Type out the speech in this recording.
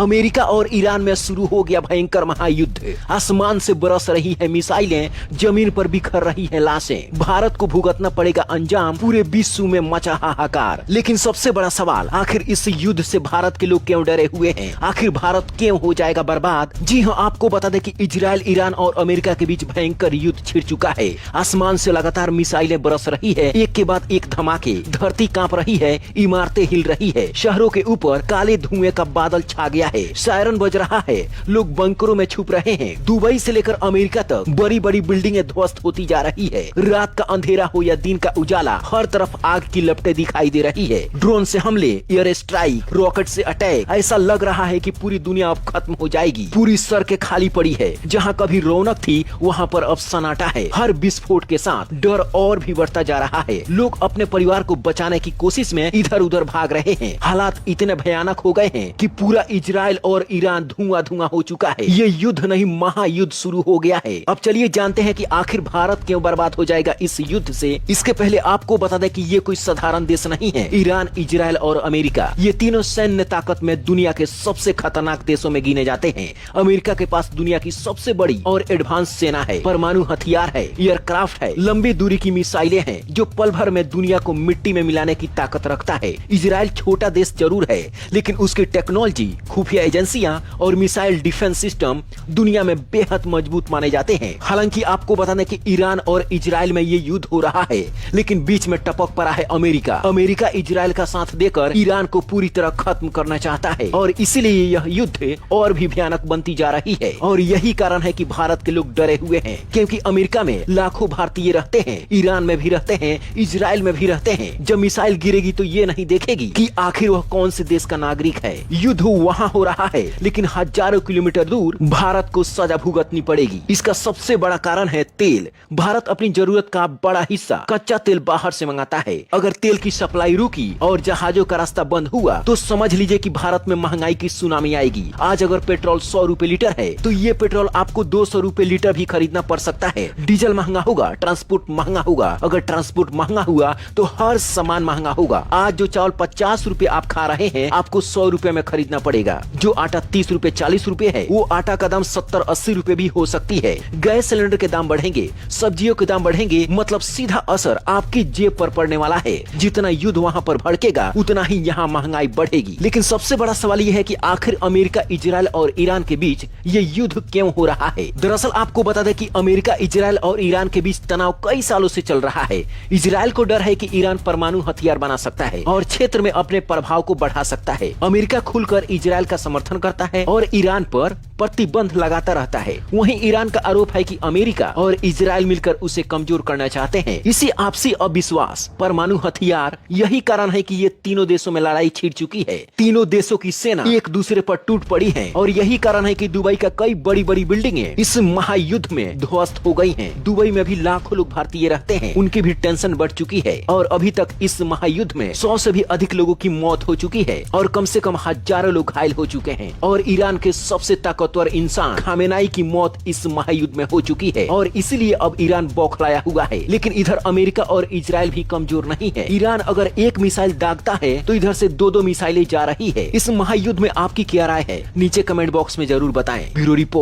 America और Iran में शुरू हो गया भयंकर महायुद्ध। आसमान से बरस रही है मिसाइलें, जमीन पर बिखर रही है लाशें। भारत को भुगतना पड़ेगा अंजाम, पूरे विश्व में मचा हाहाकार। लेकिन सबसे बड़ा सवाल, आखिर इस युद्ध से भारत के लोग क्यों डरे हुए हैं? आखिर भारत क्यों हो जाएगा बर्बाद? जी हाँ, आपको बता दें कि इजराइल, ईरान और अमेरिका के बीच भयंकर युद्ध छिड़ चुका है। आसमान से लगातार मिसाइलें बरस रही है, एक के बाद एक धमाके। धरती कांप रही है, इमारतें हिल रही है, शहरों के ऊपर काले धुएं का बादल छा गया है, सायरन बज रहा है, लोग बंकरों में छुप रहे हैं। दुबई से लेकर अमेरिका तक बड़ी बड़ी बिल्डिंगें ध्वस्त होती जा रही है। रात का अंधेरा हो या दिन का उजाला, हर तरफ आग की लपटें दिखाई दे रही है। ड्रोन से हमले, एयर स्ट्राइक, रॉकेट से अटैक, ऐसा लग रहा है कि पूरी दुनिया अब खत्म हो जाएगी। पूरी सड़कें खाली पड़ी है, जहाँ कभी रौनक थी वहाँ पर अब सन्नाटा है। हर विस्फोट के साथ डर और भी बढ़ता जा रहा है। लोग अपने परिवार को बचाने की कोशिश में इधर उधर भाग रहे हैं। हालात इतने भयानक हो गए हैं कि पूरा इजराइल और ईरान धुआं धुआं हो चुका है। ये युद्ध नहीं, महायुद्ध शुरू हो गया है। अब चलिए जानते हैं कि आखिर भारत क्यों बर्बाद हो जाएगा इस युद्ध से। इसके पहले आपको बता दें कि ये कोई साधारण देश नहीं है। ईरान, इजराइल और अमेरिका, ये तीनों सैन्य ताकत में दुनिया के सबसे खतरनाक देशों में गिने जाते हैं। अमेरिका के पास दुनिया की सबसे बड़ी और एडवांस सेना है, परमाणु हथियार है, एयरक्राफ्ट है, लंबी दूरी की मिसाइलें हैं जो पल भर में दुनिया को मिट्टी में मिलाने की ताकत रखता है। इजराइल छोटा देश जरूर है, लेकिन उसकी टेक्नोलॉजी, खुफिया एजेंसियां और मिसाइल डिफेंस सिस्टम दुनिया में बेहद मजबूत माने जाते हैं। हालांकि आपको बता दें कि ईरान और इजराइल में ये युद्ध हो रहा है, लेकिन बीच में टपक पड़ा है अमेरिका। अमेरिका इजराइल का साथ देकर ईरान को पूरी तरह खत्म करना चाहता है और इसीलिए यह युद्ध और भी भयानक बनती जा रही है। और यही कारण है कि भारत के लोग डरे हुए हैं, क्योंकि अमेरिका में लाखों भारतीय रहते हैं, ईरान में भी रहते हैं, इजराइल में भी रहते हैं। जब मिसाइल गिरेगी तो ये नहीं देखेगी कि आखिर वह कौन से देश का नागरिक है। युद्ध वहाँ हो रहा है, लेकिन हजारों किलोमीटर दूर भारत को सजा भुगतनी पड़ेगी। इसका सबसे बड़ा कारण है तेल। भारत अपनी जरूरत का बड़ा हिस्सा कच्चा तेल बाहर से मंगाता है। अगर तेल की सप्लाई रुकी और जहाजों का रास्ता बंद हुआ तो समझ लीजिए कि भारत में महंगाई की सुनामी आएगी। आज अगर पेट्रोल 100 रुपए लीटर है तो ये पेट्रोल आपको 200 रुपए लीटर भी खरीदना पड़ सकता है। डीजल महंगा होगा, ट्रांसपोर्ट महंगा होगा। अगर ट्रांसपोर्ट महंगा हुआ तो हर सामान महंगा होगा। आज जो चावल 50 रुपए आप खा रहे हैं, आपको 100 रुपए में खरीदना पड़ेगा। जो आटा 30 रुपए 40 रुपए है, वो आटा का दाम 70-80 रुपए भी हो सकती है। गैस सिलेंडर के दाम बढ़ेंगे, सब्जियों के दाम बढ़ेंगे, मतलब सीधा असर आपकी जेब पर पड़ने वाला है। जितना युद्ध वहाँ पर भड़केगा उतना ही यहाँ महंगाई बढ़ेगी। लेकिन सबसे बड़ा सवाल यह है कि आखिर अमेरिका, इजराइल और ईरान के बीच ये युद्ध क्यों हो रहा है? दरअसल आपको बता दें कि अमेरिका, इजराइल और ईरान के बीच तनाव कई सालों से चल रहा है। इजराइल को डर है कि ईरान परमाणु हथियार बना सकता है और क्षेत्र में अपने प्रभाव को बढ़ा सकता है। अमेरिका खुलकर इजराइल का समर्थन करता है और ईरान पर प्रतिबंध लगाता रहता है। वहीं ईरान का आरोप है कि अमेरिका और इजराइल मिलकर उसे कमजोर करना चाहते हैं। इसी आपसी अविश्वास, परमाणु हथियार, यही कारण है कि ये तीनों देशों में लड़ाई छिड़ चुकी है। तीनों देशों की सेना एक दूसरे पर टूट पड़ी है और यही कारण है कि दुबई का कई बड़ी बड़ी बिल्डिंगें इस महायुद्ध में ध्वस्त हो गई हैं। दुबई में भी लाखों लोग भारतीय रहते हैं, उनकी भी टेंशन बढ़ चुकी है और अभी तक इस महायुद्ध में 100 से भी अधिक लोगों की मौत हो चुकी है और कम से कम हजारों लोग घायल हो चुके हैं। और ईरान के सबसे ताकतवर इंसान खामेनाई की मौत इस महायुद्ध में हो चुकी है और इसीलिए अब ईरान बौखलाया हुआ है। लेकिन इधर अमेरिका और इजराइल भी कमजोर नहीं है। ईरान अगर एक मिसाइल दागता है तो इधर से 2-2 मिसाइलें जा रही है। इस महायुद्ध में आपकी क्या राय है? नीचे कमेंट बॉक्स में जरूर बताएं। Bureau report.